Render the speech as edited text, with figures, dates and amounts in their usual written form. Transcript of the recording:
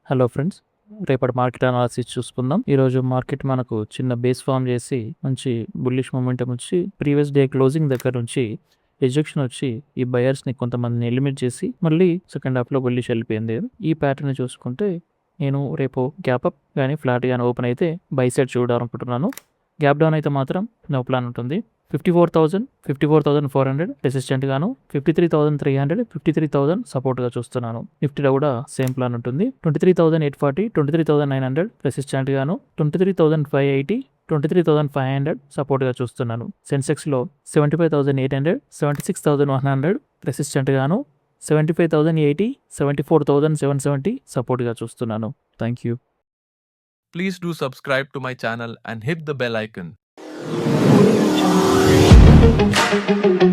Hello friends, రేపటి market analysis చూసుకుందాం. ఈరోజు మార్కెట్ మనకు చిన్న బేస్ ఫామ్ చేసి మంచి బుల్లిష్ మొమెంటం వచ్చి ప్రీవియస్ డే క్లోజింగ్ దగ్గర నుంచి ఎజెక్షన్ వచ్చి ఈ బయర్స్ని కొంతమందిని ఎలిమినేట్ చేసి మళ్ళీ సెకండ్ హాఫ్లో బుల్లిష్ వెళ్ళిపోయింది. ఈ ప్యాటర్న్ చూసుకుంటే నేను రేపు గ్యాప్ అప్ కానీ ఫ్లాట్ కానీ ఓపెన్ అయితే బై సైడ్ చూడాలనుకుంటున్నాను. గ్యాప్ డౌన్ అయితే మాత్రం నో ప్లాన్ ఉంటుంది. 54,400 రెసిస్టెంట్ గాను, 53,300 53,000 సపోర్ట్ గా చూస్తున్నాను. నిఫ్టీలో కూడా సేమ్ ప్లాన్ ఉంటుంది. 23,840 23,900 రెసిస్టెంట్ గాను, 23,580 23,500 సపోర్ట్ గా చూస్తున్నాను. సెన్సెక్స్ లో 75,800 76,100 రెసిస్టెంట్ గాను, 75,080 74,770 సపోర్ట్ గా చూస్తున్నాను. Thank you. Please do subscribe to my channel and hit the bell icon. Audio Jungle.